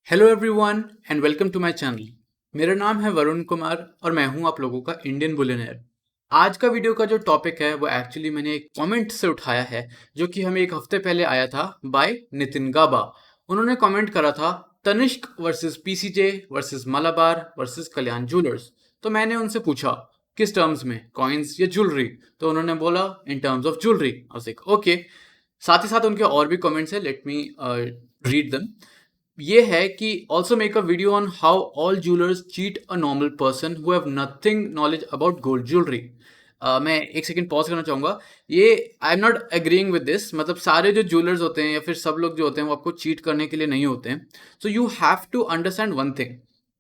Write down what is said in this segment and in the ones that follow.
Hello everyone and welcome to my channel. मेरा नाम है वरुण कुमार और मैं हूं आप लोगों का इंडियन बुलियनेयर। आज का वीडियो का जो टॉपिक है वो एक्चुअली मैंने एक कमेंट से उठाया है जो कि हमें एक हफ्ते पहले आया था बाय नितिन गाबा। उन्होंने कमेंट करा था Tanishq versus PCJ versus Malabar versus Kalyan jewellers. तो मैंने उनसे पूछा किस टर्म्स में, कॉइन्स या ज्वेलरी? तो उन्होंने बोला in terms of jewellery. I was like okay. साथ ही साथ उनके और भी कमेंट्स है, लेट मी रीड देम। ये है कि also make a video on how all jewellers cheat a normal person who have nothing knowledge about gold jewellery. मैं एक सेकंड पॉज करना चाहूंगा। ये आई am not agreeing with this, मतलब सारे जो ज्वेलर्स होते हैं या फिर सब लोग जो होते हैं वो आपको चीट करने के लिए नहीं होते हैं। So you have to understand one thing.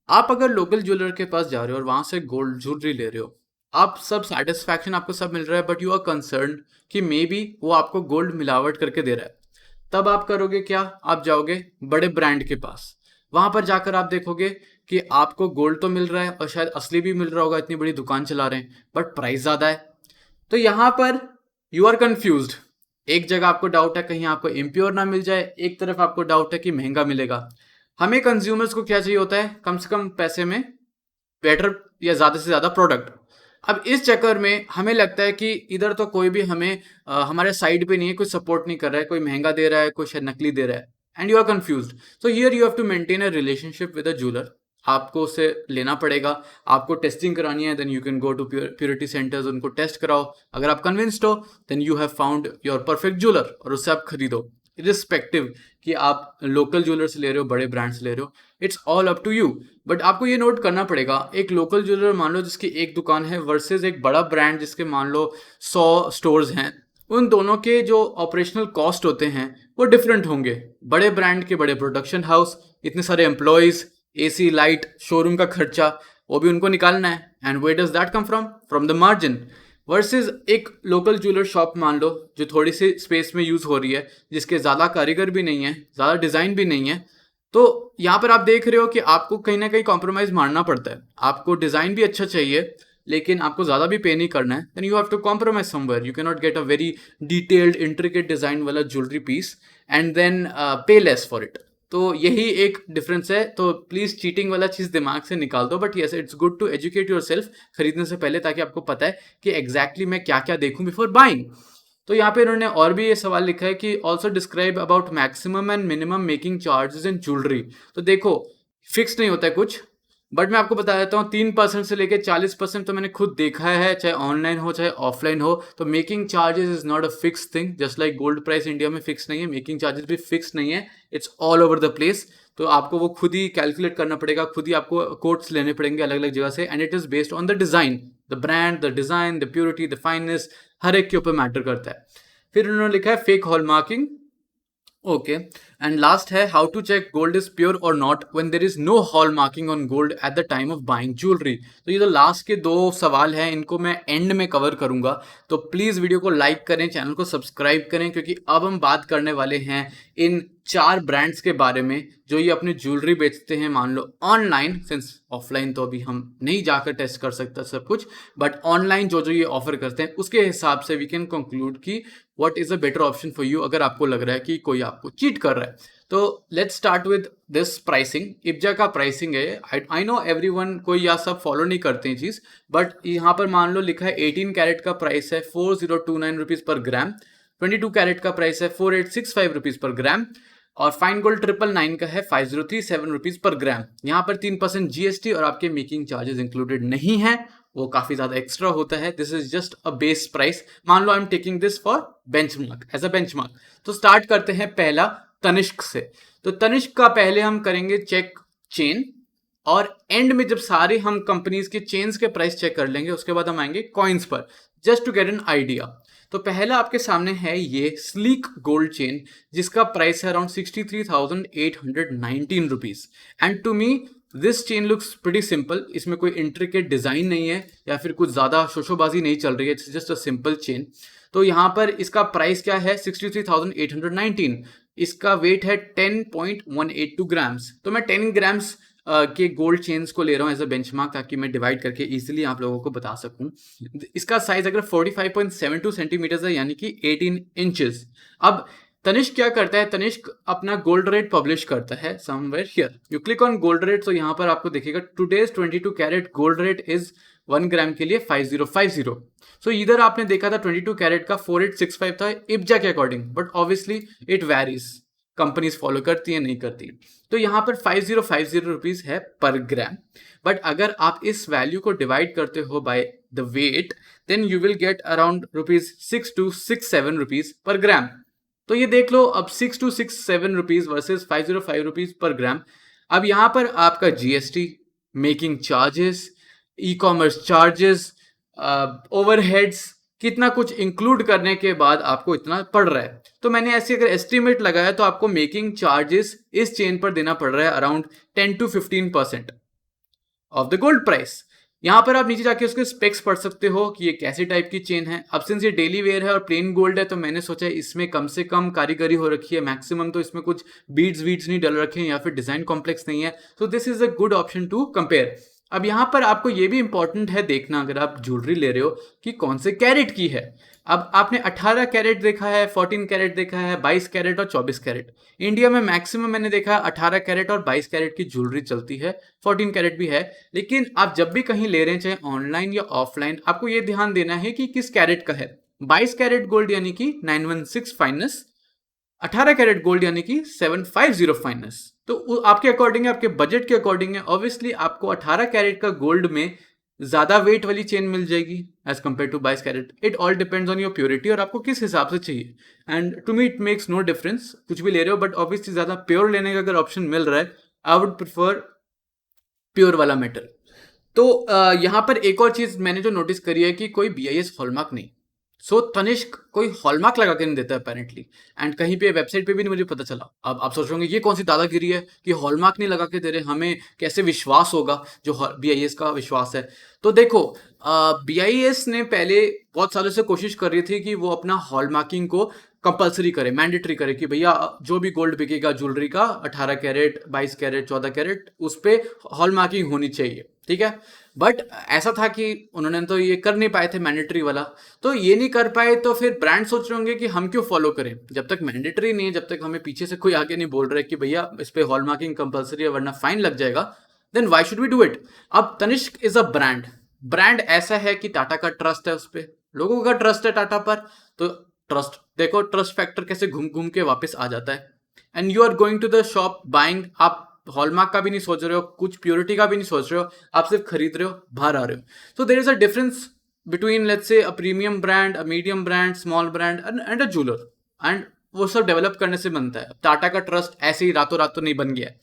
आप अगर लोकल ज्वेलर के पास जा रहे हो और वहां से गोल्ड ज्वेलरी ले रहे हो, आप सब सेटिस्फैक्शन आपको सब मिल रहा है, बट यू आर कंसर्न कि मे बी वो आपको गोल्ड मिलावट करके दे रहा है। तब आप करोगे क्या? आप जाओगे बड़े ब्रांड के पास। वहां पर जाकर आप देखोगे कि आपको गोल्ड तो मिल रहा है और शायद असली भी मिल रहा होगा, इतनी बड़ी दुकान चला रहे हैं, बट प्राइस ज्यादा है। तो यहां पर यू आर कंफ्यूज्ड। एक जगह आपको डाउट है कहीं आपको इम्प्योर ना मिल जाए, एक तरफ आपको डाउट है कि महंगा मिलेगा। हमें कंज्यूमर्स को क्या चाहिए होता है? कम से कम पैसे में बेटर या ज्यादा से ज्यादा प्रोडक्ट। अब इस चक्कर में हमें लगता है कि इधर तो कोई भी हमें हमारे साइड पे नहीं है, कोई सपोर्ट नहीं कर रहा है, कोई महंगा दे रहा है, कोई शायद नकली दे रहा है, and you are confused. So here you have to maintain a relationship with a jeweller. आपको उसे लेना पड़ेगा, आपको टेस्टिंग करानी है, then you can go to purity centres, उनको टेस्ट कराओ। अगर आप कन्विंस्ड हो then you have found your perfect jeweller और उससे आप खरीदो। इरिस्पेक्टिव कि आप लोकल ज्वेलर से ले रहे हो, बड़े ब्रांड से ले रहे हो, it's all up to you. But आपको ये नोट करना पड़ेगा, एक लोकल ज्वेलर मान लो जिसकी एक दुकान है वर्सेस एक बड़ा ब्रांड जिसके मान लो 100 स्टोर्स हैं, उन दोनों के जो ऑपरेशनल कॉस्ट होते हैं वो डिफरेंट होंगे। बड़े ब्रांड के बड़े प्रोडक्शन हाउस, इतने सारे एम्प्लॉयज, एसी, लाइट, शोरूम का खर्चा, वो भी उनको निकालना है। And where does that come from? From the margin. Versus एक लोकल ज्वेलर शॉप मान लो जो थोड़ी सी स्पेस में यूज हो रही है, जिसके ज़्यादा कारीगर भी नहीं है, ज़्यादा डिज़ाइन भी नहीं है। तो यहाँ पर आप देख रहे हो कि आपको कहीं ना कहीं कॉम्प्रोमाइज मारना पड़ता है। आपको डिज़ाइन भी अच्छा चाहिए लेकिन आपको ज़्यादा भी पे नहीं करना है, then you have to compromise somewhere. You can not get a very detailed intricate design वाला jewellery piece and then pay less for it. तो यही एक डिफरेंस है। तो प्लीज़ चीटिंग वाला चीज़ दिमाग से निकाल दो। But yes, it's good to educate yourself खरीदने से पहले, ताकि आपको पता है कि एग्जैक्टली मैं क्या क्या देखूं बिफोर बाइंग। तो यहाँ पे इन्होंने और भी ये सवाल लिखा है कि also describe about maximum and minimum making charges in jewellery. तो देखो, फिक्स नहीं होता है कुछ, बट मैं आपको बता देता हूँ 3% से लेकर 40% तो मैंने खुद देखा है, चाहे ऑनलाइन हो चाहे ऑफलाइन हो। तो making charges is not a fix thing, just like gold price India में फिक्स नहीं है, मेकिंग चार्जेस भी फिक्स नहीं है। It's all over the place. तो आपको वो खुद ही कैलकुलेट करना पड़ेगा, खुद ही आपको कोट्स लेने पड़ेंगे अलग अलग जगह से, and it is based on the design, the brand, the design, the purity, the fineness, हर एक के ऊपर मैटर करता है। फिर उन्होंने लिखा है fake hallmarking. Okay. And last है how to check gold is pure और not when there is no hallmarking on gold at the time of buying jewellery. तो ये जो लास्ट के दो सवाल हैं इनको मैं एंड में कवर करूंगा। तो प्लीज वीडियो को लाइक करें, चैनल को सब्सक्राइब करें, क्योंकि अब हम बात करने वाले हैं इन 4 ब्रांड्स के बारे में जो ये अपनी ज्वेलरी बेचते हैं, मान लो ऑनलाइन, सिंस ऑफलाइन तो अभी हम नहीं जाकर टेस्ट कर सकते सब कुछ, बट ऑनलाइन जो जो ये ऑफर करते हैं उसके हिसाब से वी कैन कंक्लूड कि what is a better option for you, अगर आपको लग रहा है कि कोई आपको चीट कर रहा है। तो let's start with this pricing. Ibja का प्राइसिंग है, आई नो एवरीवन कोई या सब फॉलो नहीं करते हैं चीज, बट यहाँ पर मान लो लिखा है 18 कैरेट का प्राइस है 4029 रुपीज पर ग्राम, 22 कैरेट का प्राइस है 4865 रुपीज पर ग्राम, और फाइन गोल्ड 999 का है 5037 रुपीज पर ग्राम। यहाँ पर 3% जीएसटी और आपके मेकिंग चार्जेस इंक्लूडेड नहीं है, वो काफी ज्यादा एक्स्ट्रा होता है। This is just a base price. मान लो I am taking this for benchmark, as a benchmark. तो स्टार्ट करते हैं पहला तनिष्क से। तो तनिष्क का पहले हम करेंगे चेक चेन, और एंड में जब सारे हम कंपनीज के चेन्स के प्राइस चेक कर लेंगे उसके बाद हम आएंगे कॉइन्स पर, just to get an idea. तो पहला आपके सामने है ये स्लीक गोल्ड चेन, जिसका प्राइस है around 63,819 rupees. And to me this chain looks pretty simple. इसमें कोई इंट्रिकेट डिजाइन नहीं है या फिर कुछ ज्यादा शोशोबाजी नहीं चल रही है, it's just a simple chain. तो यहाँ पर इसका प्राइस क्या है? 63,819। इसका वेट है 10.182 ग्राम्स। तो मैं 10 ग्राम्स के गोल्ड चेन्स को ले रहा हूँ एज अ बेंचमार्क, ताकि मैं डिवाइड करके इजीली आप लोगों को बता सकूं। इसका साइज अगर 45.72 सेंटीमीटर है, यानी कि 18 इंचेस। अब तनिष्क क्या करता है, तनिष्क अपना गोल्ड रेट पब्लिश करता है somewhere here. You click on gold rate, तो यहाँ पर आपको दिखेगा today's 22 carat gold rate is 1 gram के लिए 5050। सो इधर आपने देखा था 22 कैरेट का 4865 था इब्जा के according, but obviously it varies, companies follow करती है नहीं करती। तो यहाँ पर 5050 रुपीज है पर ग्राम, बट अगर आप इस वैल्यू को डिवाइड करते हो by the weight, then you will get around rupees 6267 rupees per gram. तो ये देख लो, अब 6267 रुपीज वर्सेज 505 रुपीज पर ग्राम। अब यहाँ पर आपका GST, making charges, e commerce charges, overheads, कितना कुछ इंक्लूड करने के बाद आपको इतना पड़ रहा है। तो मैंने ऐसे अगर एस्टिमेट लगाया तो आपको मेकिंग चार्जेस इस चेन पर देना पड़ रहा है around 10 to 15% of the gold price. यहाँ पर आप नीचे जाके उसके स्पेक्स पढ़ सकते हो कि ये कैसे टाइप की चेन है। अब सिंस ये डेली वेयर है और प्लेन गोल्ड है, तो मैंने सोचा इसमें कम से कम कारीगरी हो रखी है, मैक्सिमम तो इसमें कुछ बीड्स वीड्स नहीं डल रखे हैं या फिर डिजाइन कॉम्प्लेक्स नहीं है। So this is a good option to compare. अब यहाँ पर आपको ये भी इंपॉर्टेंट है देखना, अगर आप ज्वेलरी ले रहे हो, कि कौन से कैरेट की है। अब आपने 18 कैरेट देखा है, 14 कैरेट देखा है, 22 कैरेट और 24 कैरेट। इंडिया में मैक्सिमम मैंने देखा 18 कैरेट और 22 कैरेट की ज्वेलरी चलती है, 14 कैरेट भी है। लेकिन आप जब भी कहीं ले रहे हैं, चाहे ऑनलाइन या ऑफलाइन, आपको ये ध्यान देना है कि किस कैरेट का है। 22 कैरेट गोल्ड यानी कि 916 फाइनेंस, 18 कैरेट गोल्ड यानी कि 750 फाइनेंस। तो आपके अकॉर्डिंग है, आपके बजट के अकॉर्डिंग है। ऑब्वियसली आपको 18 कैरेट का गोल्ड में ज्यादा वेट वाली चेन मिल जाएगी as compare to 22 carat. It all depends on your purity और आपको किस हिसाब से चाहिए। And to me it makes no difference, कुछ भी ले रहे हो, बट ऑब्वियसली ज्यादा प्योर लेने का अगर ऑप्शन मिल रहा है, आई वुड प्रिफर प्योर वाला मेटल। तो यहाँ पर एक और चीज मैंने जो नोटिस करी है कि कोई BIS हॉलमार्क नहीं। सो तनिष्क कोई हॉलमार्क लगा के नहीं देता अपेरेंटली, एंड कहीं पे वेबसाइट पे भी नहीं मुझे पता चला। अब आप सोच रहे होंगे ये कौन सी दादागिरी है कि हॉलमार्क नहीं लगा के दे रहे, हमें कैसे विश्वास होगा जो BIS का विश्वास है। तो देखो, BIS ने पहले बहुत सालों से कोशिश कर रही थी कि वो अपना हॉलमार्किंग को कंपलसरी करे, मैंडेटरी करे, कि भैया जो भी गोल्ड बिकेगा ज्वेलरी का 18 कैरेट, 22 कैरेट, 14 कैरेट, उस पर हॉलमार्किंग होनी चाहिए, ठीक है। बट ऐसा था कि उन्होंने तो ये कर नहीं पाए थे मैंडेटरी वाला। तो ये नहीं कर पाए तो फिर ब्रांड सोच रहे होंगे कि हम क्यों फॉलो करें, जब तक मैंडेटरी नहीं है, जब तक हमें पीछे से कोई आगे नहीं बोल रहा है कि भैया इस पे हॉलमार्किंग कंपलसरी है वरना फाइन लग जाएगा, then why should we do it. अब Tanishq is a brand, brand ऐसा है कि टाटा का ट्रस्ट है उस पर, लोगों का ट्रस्ट है टाटा पर। तो ट्रस्ट देखो, ट्रस्ट फैक्टर कैसे घूम घूम के वापस आ जाता है। And you are going to the shop buying, आप हॉलमार्क का भी नहीं सोच रहे हो, कुछ प्योरिटी का भी नहीं सोच रहे हो, आप सिर्फ खरीद रहे हो, बाहर आ रहे हो। So there is a difference between let's say a premium brand, a medium brand, small brand and a jeweller. एंड वो सब डेवलप करने से बनता है। टाटा का ट्रस्ट ऐसे ही रातों रात तो नहीं बन गया है।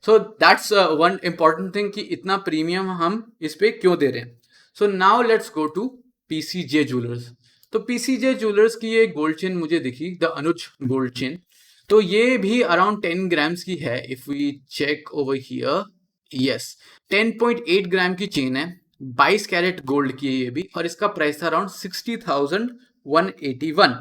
So that's one important thing कि इतना प्रीमियम हम इस पे क्यों दे रहे हैं। So now let's go to PCJ jewellers. तो PCJ ज्वेलर्स की ये गोल्ड चेन मुझे दिखी, द अनुज गोल्ड चेन। तो ये भी अराउंड 10 ग्राम्स की है। If we check over here, yes 10.8 gram की चेन है, 22 कैरेट गोल्ड की है ये भी, और इसका प्राइस था अराउंड 60,181।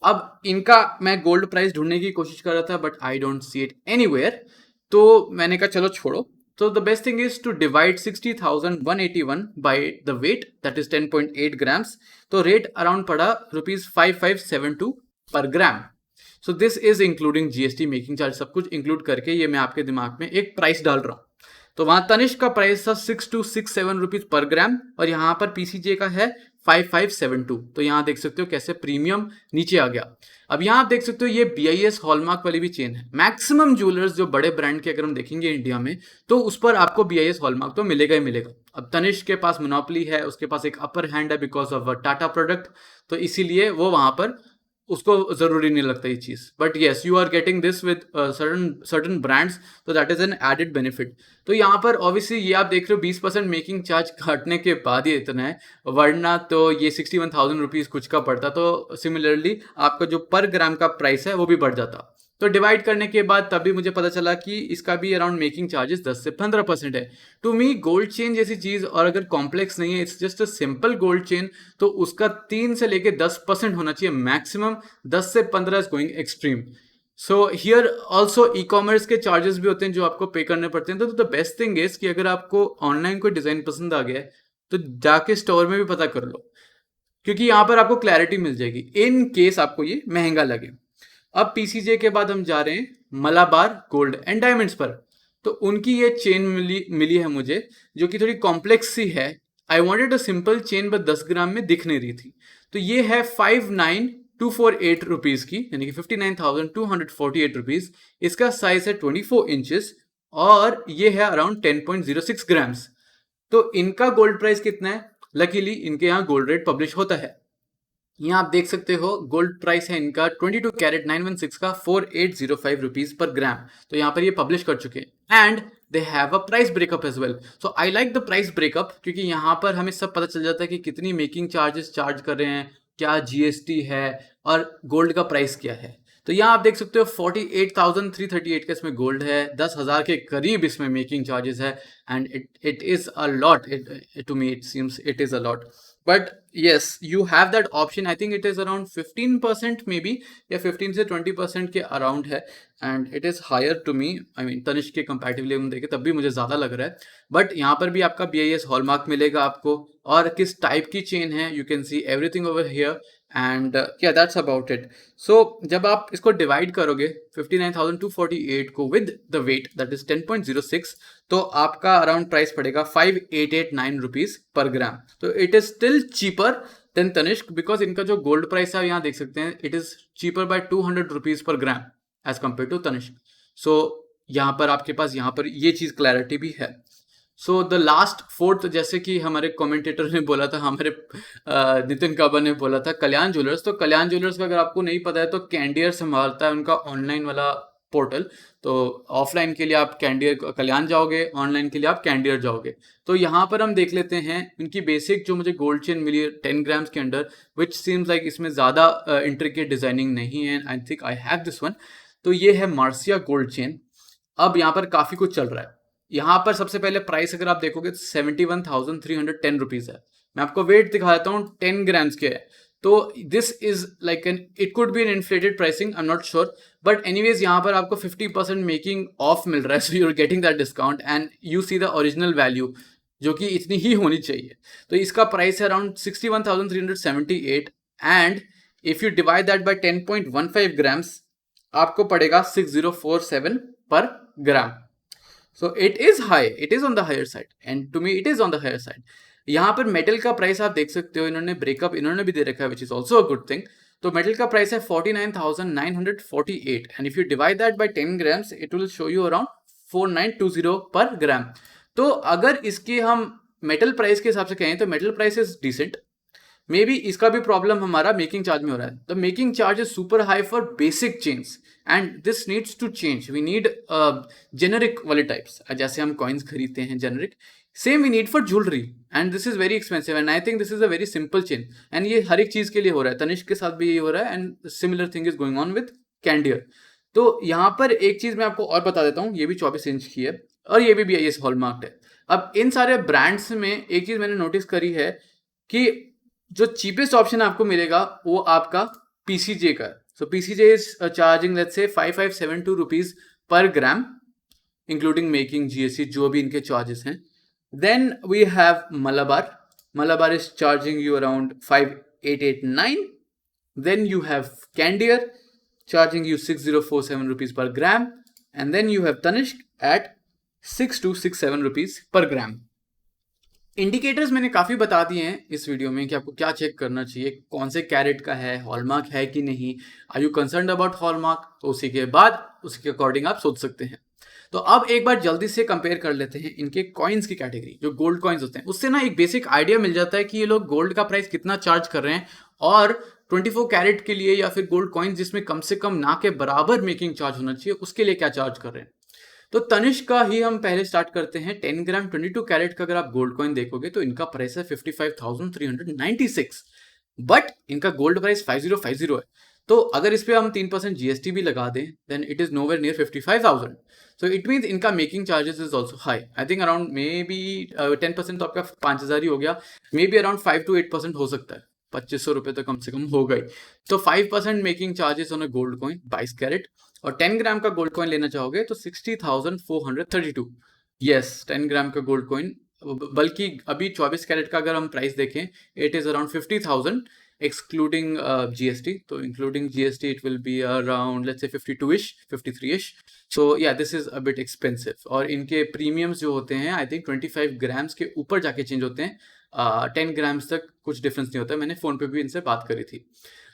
अब इनका मैं गोल्ड प्राइस ढूंढने की कोशिश कर रहा था, but I don't see it anywhere. तो मैंने कहा चलो छोड़ो। तो the best thing is to divide 60,181 by the weight, that is 10.8 grams. तो रेट अराउंड पड़ा ₹5572 per gram. So this is including GST, making charge, सब कुछ इंक्लूड करके ये मैं आपके दिमाग में एक प्राइस डाल रहा हूँ। तो वहां तनिष्क का प्राइस था 6267 रुपीज पर ग्राम, और यहाँ पर PCJ का है 5572। तो यहाँ देख सकते हो कैसे प्रीमियम नीचे आ गया। अब यहाँ आप देख सकते हो ये BIS हॉलमार्क वाली भी चेन है। मैक्सिमम ज्वेलर्स जो बड़े ब्रांड के अगर हम देखेंगे इंडिया में, तो उस पर आपको BIS हॉलमार्क तो मिलेगा ही मिलेगा। अब तनिष्क के पास मोनोपोली है, उसके पास एक अपर हैंड है बिकॉज ऑफ टाटा प्रोडक्ट, तो इसीलिए वो वहां पर उसको जरूरी नहीं लगता ये चीज। But yes, you are getting this with certain brands, तो that is an added benefit. तो यहाँ पर ऑब्वियसली ये आप देख रहे हो 20% मेकिंग चार्ज काटने के बाद ये इतना है, वरना तो ये 61,000 रुपीज कुछ का पड़ता। तो सिमिलरली आपका जो पर ग्राम का प्राइस है वो भी बढ़ जाता। तो डिवाइड करने के बाद तभी मुझे पता चला कि इसका भी अराउंड मेकिंग चार्जेस 10 से 15% है। टू मी गोल्ड चेन जैसी चीज, और अगर कॉम्प्लेक्स नहीं है, it's just a simple gold chain, तो उसका 3 से लेके 10% होना चाहिए मैक्सिमम। 10 से 15 is going extreme. So here also e commerce के चार्जेस भी होते हैं जो आपको पे करने पड़ते हैं। तो द बेस्ट थिंग इज कि अगर आपको ऑनलाइन कोई डिजाइन पसंद आ गया है, तो जाके स्टोर में भी पता कर लो, क्योंकि यहाँ पर आपको क्लैरिटी मिल जाएगी इन केस आपको ये महंगा लगे। अब पीसीजे के बाद हम जा रहे हैं मलाबार गोल्ड एंड डायमंड्स पर। तो उनकी ये चेन मिली है मुझे, जो कि थोड़ी कॉम्प्लेक्स सी है। I wanted a simple chain, but 10 ग्राम में दिख नहीं रही थी। तो ये है 59248 रुपीज की, यानी कि 59,248 रुपीज। इसका साइज है 24 इंचेस और ये है अराउंड 10.06 ग्राम्स। तो इनका गोल्ड प्राइस कितना है? लकीली इनके यहाँ गोल्ड रेट पब्लिश होता है। यहाँ आप देख सकते हो गोल्ड प्राइस है इनका 22 कैरेट 916 का 4805 रुपीज पर ग्राम। तो यहाँ पर ये पब्लिश कर चुके हैं and they have a price breakup as well. So I like the price breakup, क्योंकि यहाँ पर हमें सब पता चल जाता है कि कितनी मेकिंग चार्जेस चार्ज कर रहे हैं, क्या जीएसटी है और गोल्ड का प्राइस क्या है। तो यहाँ आप देख सकते हो 48,338 का इसमें गोल्ड है, 10,000 के करीब इसमें मेकिंग चार्जेस है and it is a lot. To me it seems it is a lot, but yes, you have that option. I think it is around 15% maybe, या 15 से 20% के अराउंड है and it is higher to me. I mean Tanishq के comparatively हम देखें तब भी मुझे ज़्यादा लग रहा है। बट यहाँ पर भी आपका BIS हॉलमार्क मिलेगा आपको, और किस टाइप की चेन है you can see everything over here and yeah that's about it. So जब आप इसको डिवाइड करोगे 59,248 को with the weight that is 10.06, तो आपका अराउंड प्राइस पड़ेगा 5889 रुपीज पर ग्राम। तो it is still cheaper than Tanishq, because इनका जो गोल्ड प्राइस है यहाँ देख सकते हैं, it is cheaper by 200 rupees per gram as compare to Tanishq. So यहाँ पर आपके पास यहाँ पर ये चीज क्लैरिटी भी है। सो द लास्ट फोर्थ, जैसे कि हमारे कमेंटेटर ने बोला था, हमारे नितिन काबा ने बोला था कल्याण ज्वेलर्स। तो कल्याण ज्वेलर्स का अगर आपको नहीं पता है तो कैंडियर संभालता है उनका ऑनलाइन वाला पोर्टल। तो ऑफलाइन के लिए आप कैंडियर कल्याण जाओगे, ऑनलाइन के लिए आप कैंडियर जाओगे। तो यहाँ पर हम देख लेते हैं उनकी बेसिक जो मुझे गोल्ड चेन मिली है 10 ग्राम्स के अंडर, विच सीम्स लाइक इसमें ज़्यादा इंट्रिकेट डिजाइनिंग नहीं है। I think I have this one. तो ये है मार्सिया गोल्ड चेन। अब यहाँ पर काफ़ी कुछ चल रहा है। यहाँ पर सबसे पहले प्राइस अगर आप देखोगे तो 71,310 रुपीज है। मैं आपको वेट दिखा देता हूँ, 10 ग्राम्स के है। तो this is like an, it could be an inflated pricing, I am not sure, but anyways यहाँ पर आपको 50% मेकिंग ऑफ मिल रहा है। So you are getting that discount and you see the original value, जो कि इतनी ही होनी चाहिए। तो इसका प्राइस है around 61,378 and if you divide that bye 10.15 grams आपको पड़ेगा 6047 पर ग्राम। So it is high, it is on the higher side, and to me it is on the higher side. यहाँ पर मेटल का प्राइस आप देख सकते हो, इन्होंने ब्रेकअप इन्होंने भी दे रखा है, which is also a good thing. तो मेटल का प्राइस है 49,948 and if you divide that by 10 grams it will show you around 4920 पर ग्राम। तो अगर इसके हम मेटल प्राइस के हिसाब से कहें तो metal price is decent. Maybe इसका भी प्रॉब्लम हमारा मेकिंग चार्ज में हो रहा है। The making charge is super high for basic chains and this needs to change. We need generic वाले टाइप्स, जैसे हम कॉइन्स खरीदते हैं generic, same we need for jewellery and this is very expensive and I think this is a very simple chain and ये हर एक चीज के लिए हो रहा है। तनिष्क के साथ भी ये हो रहा है and similar thing is going on with Candere. तो यहाँ पर एक चीज मैं आपको और बता देता हूँ, ये भी 24 इंच की है और ये भी BIS हॉलमार्क्ड है। अब इन सारे ब्रांड्स में एक चीज मैंने नोटिस करी है कि जो चीपेस्ट ऑप्शन आपको मिलेगा वो आपका PCJ का है। सो PCJ is charging let's say 5572 rupees per gram including making GST जो भी इनके चार्जेस हैं। Then we have Malabar is charging you around 5889। Then you have Candere charging you 6047 rupees per gram and then you have Tanishq at 6267 rupees per gram. Indicators मैंने काफ़ी बता दिए हैं इस वीडियो में कि आपको क्या चेक करना चाहिए, कौन से कैरेट का है, हॉलमार्क है कि नहीं, are you concerned about hallmark, तो उसी के बाद उसके अकॉर्डिंग आप सोच सकते हैं। तो अब एक बार जल्दी से कंपेयर कर लेते हैं इनके कॉइन्स की कैटेगरी, जो गोल्ड कॉइन्स होते हैं, उससे ना एक बेसिक आइडिया मिल जाता है कि ये लोग गोल्ड का प्राइस कितना चार्ज कर रहे हैं और 24 कैरेट के लिए या फिर गोल्ड कॉइन्स जिसमें कम से कम ना के बराबर मेकिंग चार्ज होना चाहिए उसके लिए क्या चार्ज कर रहे हैं। तो तनिष्क का ही हम पहले स्टार्ट करते हैं। 10 ग्राम 22 कैरेट का अगर आप गोल्ड कॉइन देखोगे तो इनका प्राइस है 55,396, बट इनका गोल्ड प्राइस 5050 है। तो अगर इस पे हम 3% GST भी लगा दें then it is nowhere near 55,000। So it means इनका making charges is also high. I think around maybe 10% तो आपका 5,000 ही हो गया, मे बी अराउंड 5 to 8% हो सकता है, 2500 रुपये तो कम से कम हो गई। तो 5% making charges on a gold coin 22 carat, और 10 ग्राम का गोल्ड कॉइन लेना चाहोगे तो 60,432। यस, 10 ग्राम का गोल्ड कॉइन, बल्कि अभी 24 कैरेट का अगर हम प्राइस देखें it is around 50,000 excluding GST. तो including GST it will be around let's say 52ish 53ish. So yeah, this is a bit expensive. और इनके प्रीमियम्स जो होते हैं I think 25 ग्राम्स के ऊपर जाके चेंज होते हैं, 10 ग्राम्स तक कुछ डिफरेंस नहीं होता। मैंने फ़ोन पे भी इनसे बात करी थी।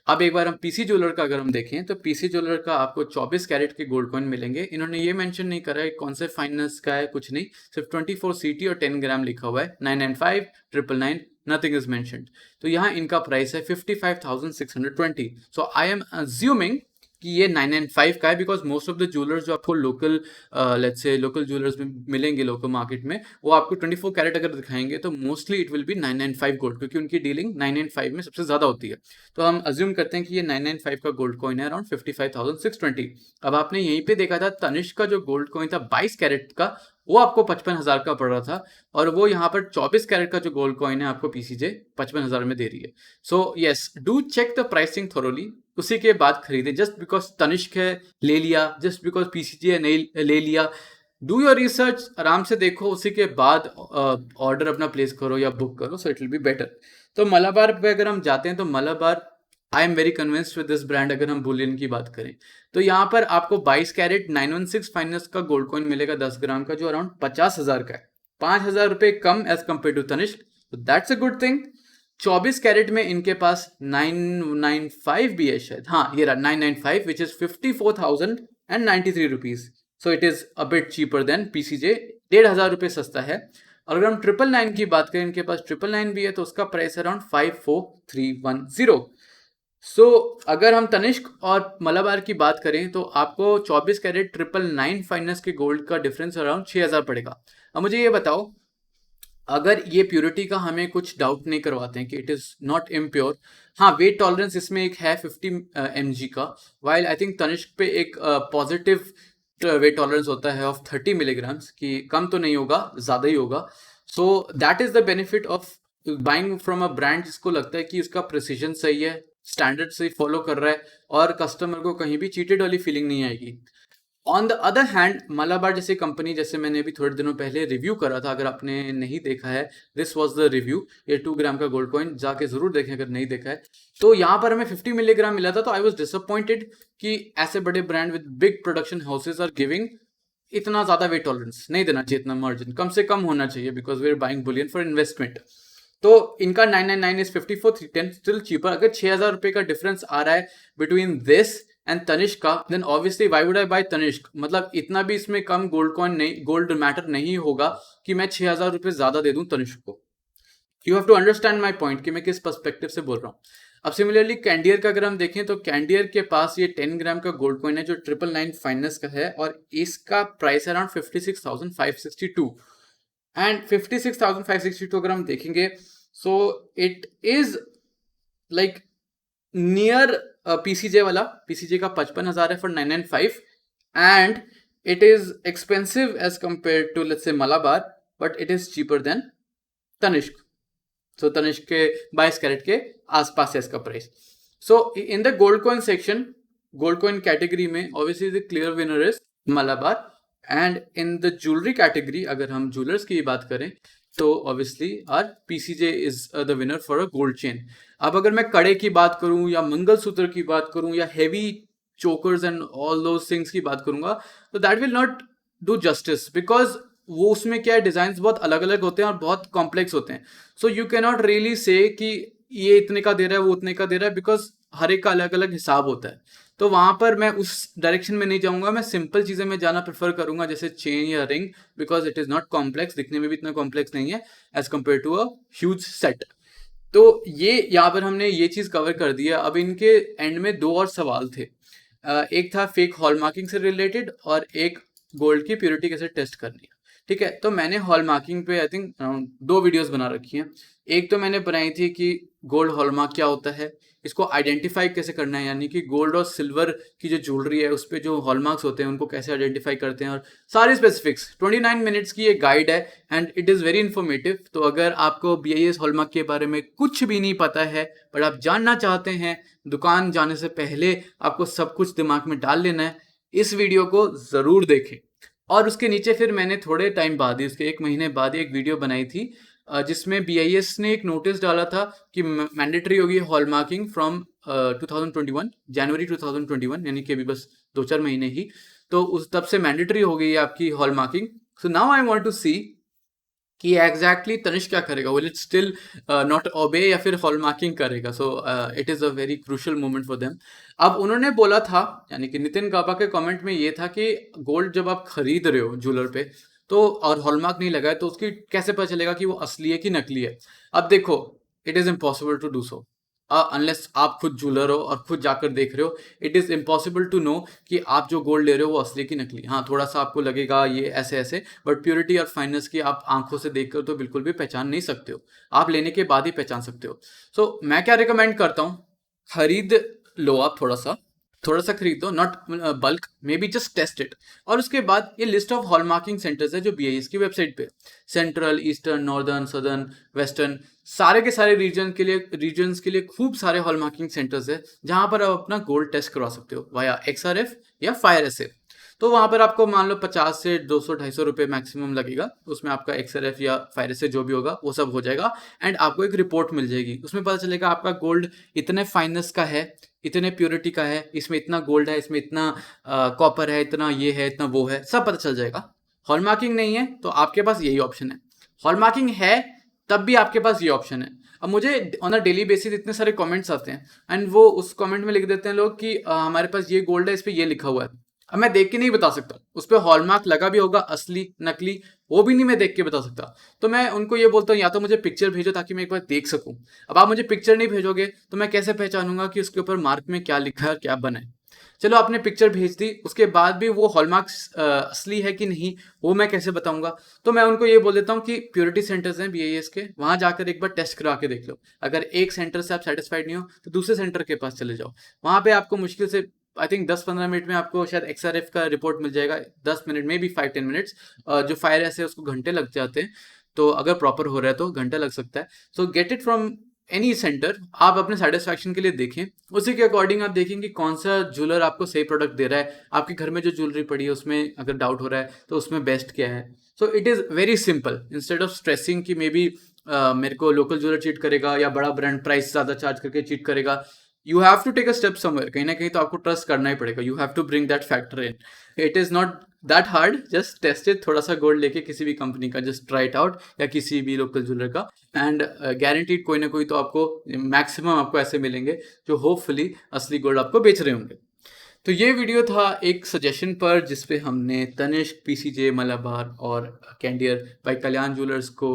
अब एक बार हम पीसी ज्वेलर का अगर हम देखें तो पीसी ज्वेलर का आपको 24 कैरेट के गोल्ड कॉइन मिलेंगे। इन्होंने ये मेंशन नहीं करा है कौन से फाइनेंस का है, कुछ नहीं, सिर्फ 24 सीटी और 10 ग्राम लिखा हुआ है। 995 999 नथिंग इज मेंशन्ड। तो यहाँ इनका प्राइस है 55,620। सो आई एम अज्यूमिंग कि ये 995 का है, because most of the jewellers जो आपको local let's say local jewellers में मिलेंगे लोकल मार्केट में, वो आपको 24 कैरेट अगर दिखाएंगे तो mostly it will be 995 gold, क्योंकि उनकी डीलिंग 995 में सबसे ज़्यादा होती है। तो हम अज्यूम करते हैं कि ये 995 का गोल्ड कॉइन है अराउंड 55,620। अब आपने यहीं पे देखा था तनिष्क का जो गोल्ड कॉइन था 22 कैरेट का, वो आपको 55,000 का पड़ रहा था, और वो यहाँ पर 24 कैरेट का जो गोल्ड कॉइन है आपको पीसीजे 55,000 में दे रही है। So yes, do check the pricing thoroughly, उसी के बाद खरीदें। जस्ट बिकॉज तनिष्क है ले लिया, जस्ट बिकॉज पीसीजे है नहीं ले लिया, डू योर रिसर्च, आराम से देखो, उसी के बाद ऑर्डर अपना प्लेस करो या बुक करो, so it will be better. तो मलाबार पे अगर हम जाते हैं तो Malabar I am very convinced with this brand. अगर हम बुलियन की बात करें तो यहाँ पर आपको 22 कैरेट 916 फाइनेंस का गोल्ड कॉइन मिलेगा 10 ग्राम का, जो अराउंड 50,000 का है, 5,000 रुपये कम एज कम्पेयर टू तनिष्क, तो that's a good thing. 24 carat में इनके पास 995 भी है शायद, हाँ ये रहा 995 which is 54,093 rupees. So it is a bit cheaper than PCJ, 1,500 रुपये सस्ता है। और अगर हम 999 की बात करें, इनके पास 999 भी है, तो उसका प्राइस अराउंड 54,310। सो अगर हम तनिष्क और मलाबार की बात करें तो आपको 24 कैरेट 999 फाइनेंस के गोल्ड का डिफरेंस अराउंड 6,000 पड़ेगा। अब मुझे ये बताओ, अगर ये प्योरिटी का हमें कुछ डाउट नहीं करवाते हैं कि इट इज़ नॉट इम्प्योर, हाँ वेट टॉलरेंस इसमें एक है 50 mg का, वाइल आई थिंक तनिष्क पे एक पॉजिटिव वेट टॉलरेंस होता है ऑफ 30 मिलीग्राम्स, कि कम तो नहीं होगा, ज़्यादा ही होगा। So that is the benefit of buying from a brand जिसको लगता है कि उसका प्रिसीजन सही है, स्टैंडर्ड सही फॉलो कर रहा है, और कस्टमर को कहीं भी चीटेड वाली फीलिंग नहीं आएगी। On the other hand Malabar जैसी कंपनी, जैसे मैंने अभी थोड़े दिनों पहले रिव्यू करा था, अगर आपने नहीं देखा है, दिस वाज द रिव्यू, ये 2 ग्राम का गोल्ड कॉइन, जाके जरूर देखें अगर नहीं देखा है। तो यहाँ पर हमें 50 मिलीग्राम मिला था, तो आई वाज डिसअपॉइंटेड कि ऐसे बड़े brand with big production houses are giving इतना ज़्यादा वेट टॉलरेंस। नहीं देना चाहिए इतना मार्जिन, कम से कम होना चाहिए, because we are buying bullion for investment. तो इनका 999 इज 54,310 स्टिल चीपर। अगर 6,000 रुपये का डिफरेंस आ रहा है बिटवीन दिस एंड तनिष्क का, then obviously why would I buy Tanishq. मतलब इतना भी इसमें कम गोल्ड कॉइन नहीं, गोल्ड मैटर नहीं होगा कि मैं 6,000 रुपये ज्यादा दे दूं तनिष्क को। You have to understand my point कि मैं किस पर्सपेक्टिव से बोल रहा हूँ। अब सिमिलरली कैंडियर का अगर हम देखें तो कैंडियर के पास ये 10 ग्राम का गोल्ड कॉइन है जो 999 फाइनेंस का है, और इसका प्राइस अराउंड 56,562 एंड 56,562 अगर हम देखेंगे, so it is like near PCJ वाला। पीसीजे का 55,000 है for 995, and it is expensive as compare to let's say Malabar, but it is cheaper than Tanishq. So Tanishq के 22 कैरेट के आसपास है इसका प्राइस। So in the gold coin section, gold coin category में obviously the clear winner is Malabar, and in the jewellery category अगर हम jewellers की बात करें तो obviously our PCJ is the winner for a gold chain. अब अगर मैं कड़े की बात करूं या मंगलसूत्र की बात करूं या heavy chokers and all those things की बात करूंगा, तो that will not do justice, because वो उसमें क्या है, डिजाइन बहुत अलग अलग होते हैं और बहुत कॉम्प्लेक्स होते हैं। So you can not really say कि ये इतने का दे रहा है वो उतने का दे रहा है, बिकॉज हर एक का अलग अलग हिसाब होता है। तो वहां पर मैं उस डायरेक्शन में नहीं जाऊंगा, मैं सिंपल चीज़ें में जाना प्रेफर करूंगा, जैसे चेन या ring, because it is not complex, दिखने में भी इतना कॉम्प्लेक्स नहीं है as compare to a huge set. तो ये यहाँ पर हमने ये चीज़ कवर कर दी है। अब इनके एंड में 2 और सवाल थे, एक था फेक हॉलमार्किंग से रिलेटेड और एक गोल्ड की प्योरिटी कैसे टेस्ट करनी है। ठीक है, तो मैंने हॉलमार्किंग पे आई थिंक 2 वीडियोस बना रखी हैं। एक तो मैंने बनाई थी कि गोल्ड हॉलमार्क क्या होता है, इसको आइडेंटिफाई कैसे करना है, यानी कि गोल्ड और सिल्वर की जो ज्वेलरी है उस पर जो हॉलमार्क्स होते हैं उनको कैसे आइडेंटिफाई करते हैं, और सारी स्पेसिफिक्स 29 मिनट्स की ये गाइड है and it is very informative. तो अगर आपको BIS हॉलमार्क के बारे में कुछ भी नहीं पता है बट आप जानना चाहते हैं, दुकान जाने से पहले आपको सब कुछ दिमाग में डाल लेना है, इस वीडियो को ज़रूर देखें। और उसके नीचे फिर मैंने थोड़े टाइम बाद ही, उसके 1 महीने बाद ही एक वीडियो बनाई थी जिसमें BIS ने एक नोटिस डाला था कि मैंडेटरी होगी हॉलमार्किंग फ्रॉम 2021 जनवरी 2021, यानी कि अभी बस 2-4 महीने ही, तो उस तब से मैंडेटरी हो गई है आपकी hallmarking. So now I want to see कि एग्जैक्टली तनिष्क क्या करेगा, will it still not obey या फिर हॉलमार्किंग करेगा। So it is a very crucial moment for them. अब उन्होंने बोला था, यानी कि नितिन गाबा के कमेंट में ये था कि गोल्ड जब आप खरीद रहे हो ज्वेलर पे तो और हॉलमार्क नहीं लगा है तो उसकी कैसे पता चलेगा कि वो असली है कि नकली है। अब देखो, it is impossible to do so unless आप खुद ज्वेलर हो और खुद जाकर देख रहे हो। It is impossible to know कि आप जो गोल्ड ले रहे हो वो असली की नकली। हाँ, थोड़ा सा आपको लगेगा ये ऐसे ऐसे, बट प्योरिटी और फाइननेस की आप आंखों से देखकर तो बिल्कुल भी पहचान नहीं सकते हो, आप लेने के बाद ही पहचान सकते हो। सो मैं क्या रिकमेंड करता हूँ, खरीद लो आप थोड़ा सा खरीद दो, not bulk, maybe just test it. और उसके बाद ये लिस्ट ऑफ हॉलमार्किंग सेंटर्स है जो BIS की वेबसाइट पे, central, eastern, northern, southern, western, सारे के सारे रीजन्स के लिए खूब सारे हॉलमार्किंग सेंटर्स है जहां पर आप अपना गोल्ड टेस्ट करवा सकते हो वाया XRF या फायर एसे। तो वहां पर आपको मान लो 50 से 200-250 रुपये मैक्सिमम लगेगा, उसमें आपका XRF या फायर एसे जो भी होगा वो सब हो जाएगा, एंड आपको एक रिपोर्ट मिल जाएगी, उसमें पता चलेगा आपका गोल्ड इतने फाइननेस का है, इतने प्योरिटी का है, इसमें इतना गोल्ड है, इसमें इतना कॉपर है, इतना ये है, इतना वो है, सब पता चल जाएगा। हॉलमार्किंग नहीं है तो आपके पास यही ऑप्शन है, हॉलमार्किंग है तब भी आपके पास ये ऑप्शन है। अब मुझे ऑन अ डेली बेसिस इतने सारे कमेंट्स आते हैं एंड वो उस कमेंट में लिख देते हैं लोग कि हमारे पास ये गोल्ड है, इस पर ये लिखा हुआ है। अब मैं देख के नहीं बता सकता, उस पर हॉलमार्क लगा भी होगा, असली नकली वो भी नहीं मैं देख के बता सकता। तो मैं उनको ये बोलता हूँ या तो मुझे पिक्चर भेजो ताकि मैं एक बार देख सकूँ। अब आप मुझे पिक्चर नहीं भेजोगे तो मैं कैसे पहचानूंगा कि उसके ऊपर मार्क में क्या लिखा है और क्या बना है। चलो आपने पिक्चर भेज दी, उसके बाद भी वो हॉलमार्क असली है कि नहीं वो मैं कैसे बताऊंगा। तो मैं उनको ये बोल देता हूँ कि प्योरिटी सेंटर्स हैं BIS के, वहां जाकर एक बार टेस्ट करा के देख लो। अगर एक सेंटर से आप सेटिस्फाइड नहीं हो तो दूसरे सेंटर के पास चले जाओ, वहां पे आपको मुश्किल से आई थिंक 10-15 मिनट में आपको शायद XRF का रिपोर्ट मिल जाएगा, 10 मिनट में भी 5-10 मिनट्स। जो फायर ऐसे उसको घंटे लग जाते हैं, तो अगर प्रॉपर हो रहा है तो घंटा लग सकता है। सो get it from any centre, आप अपने सेटिस्फैक्शन के लिए देखें, उसी के अकॉर्डिंग आप देखें कि कौन सा ज्वेलर आपको सही प्रोडक्ट दे रहा है। आपके घर में जो ज्वेलरी पड़ी है उसमें अगर डाउट हो रहा है तो उसमें बेस्ट क्या है। So it is very simple, instead of stressing कि मे बी मेरे को लोकल ज्वेलर चीट करेगा या बड़ा ब्रांड प्राइस ज़्यादा चार्ज करके चीट करेगा। You have to take a step somewhere, कहीं ना कहीं तो आपको ट्रस्ट करना ही पड़ेगा, you have to bring that factor in. It is not that hard, just test it, थोड़ा सा गोल्ड लेके किसी भी कंपनी का जस्ट ट्राई इट आउट या किसी भी लोकल ज्वेलर का, एंड गारंटीड कोई ना कोई तो आपको मैक्सिमम आपको ऐसे मिलेंगे जो होपफुली असली गोल्ड आपको बेच रहे होंगे। तो ये वीडियो था एक सजेशन पर जिसपे हमने तनिष्क, PCJ, मलाबार और कैंडियर बाय कल्याण ज्वेलर्स को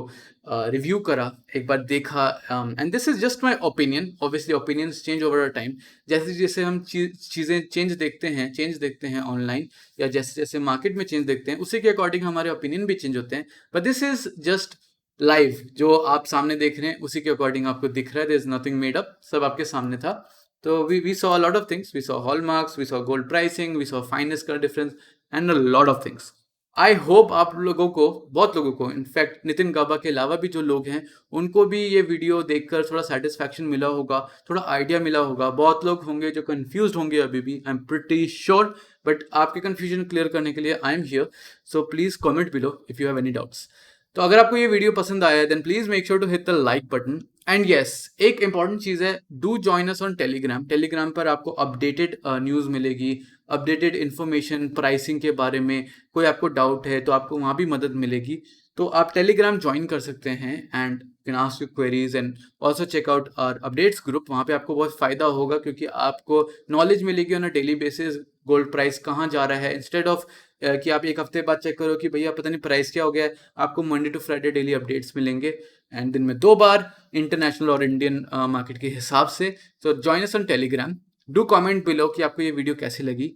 रिव्यू करा, एक बार देखा, and this is just my opinion. Obviously opinions change over a time, जैसे जैसे हम चीज़ें चेंज देखते हैं ऑनलाइन, या जैसे जैसे मार्केट में चेंज देखते हैं उसी के अकॉर्डिंग हमारे ओपिनियन भी चेंज होते हैं। But this is just live, जो आप सामने देख रहे हैं उसी के अकॉर्डिंग आपको दिख रहा है, there is nothing made up, सब आपके सामने था। So we saw a lot of things. We saw hallmarks, we saw gold pricing, we saw fineness का difference and a lot of things. I hope आप लोगों को, बहुत लोगों को, इनफैक्ट नितिन गाबा के अलावा भी जो लोग हैं उनको भी ये वीडियो देखकर थोड़ा सेटिस्फैक्शन मिला होगा, थोड़ा आइडिया मिला होगा। बहुत लोग होंगे जो कंफ्यूज्ड होंगे अभी भी, I am pretty sure, but आपके कंफ्यूजन क्लियर करने के लिए I am here. So please comment below if you have any doubts. तो अगर आपको ये वीडियो पसंद आया है then please make sure to hit the like button, and yes, एक इंपॉर्टेंट चीज़ है, do join us on Telegram पर आपको अपडेटेड न्यूज़ मिलेगी, अपडेटेड इन्फॉर्मेशन प्राइसिंग के बारे में। कोई आपको डाउट है तो आपको वहाँ भी मदद मिलेगी, तो आप टेलीग्राम ज्वाइन कर सकते हैं and can ask your queries, and also check out our updates group. वहाँ पे आपको बहुत फ़ायदा होगा क्योंकि आपको नॉलेज मिलेगी on a daily basis, gold price कहाँ जा रहा है, इंस्टेड ऑफ कि आप एक हफ्ते बाद चेक करो कि भैया पता नहीं प्राइस क्या हो गया है। आपको Monday to Friday daily updates मिलेंगे, एंड दिन में 2 बार इंटरनेशनल और इंडियन मार्केट के हिसाब से। तो join us on Telegram, do comment below कि आपको ये वीडियो कैसी लगी।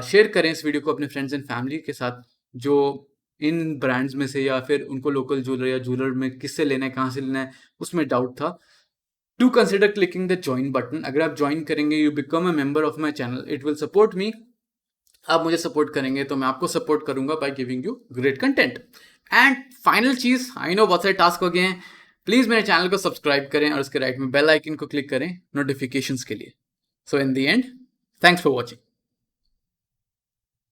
शेयर करें इस वीडियो को अपने फ्रेंड्स एंड फैमिली के साथ जो इन ब्रांड्स में से या फिर उनको लोकल ज्वेलर या ज्वेलर में किससे लेना है, कहाँ से लेना है, उसमें डाउट था। Do consider clicking the join button. अगर आप ज्वाइन करेंगे you become a member of my channel, it will support me. आप मुझे सपोर्ट करेंगे तो मैं आपको सपोर्ट करूंगा by giving you great content. And final चीज, आई नो बहुत सारे टास्क हो गए हैं, प्लीज मेरे चैनल को सब्सक्राइब करें और उसके राइट में बेल आइकन को क्लिक करें नोटिफिकेशंस के लिए। So in the end, thanks for watching.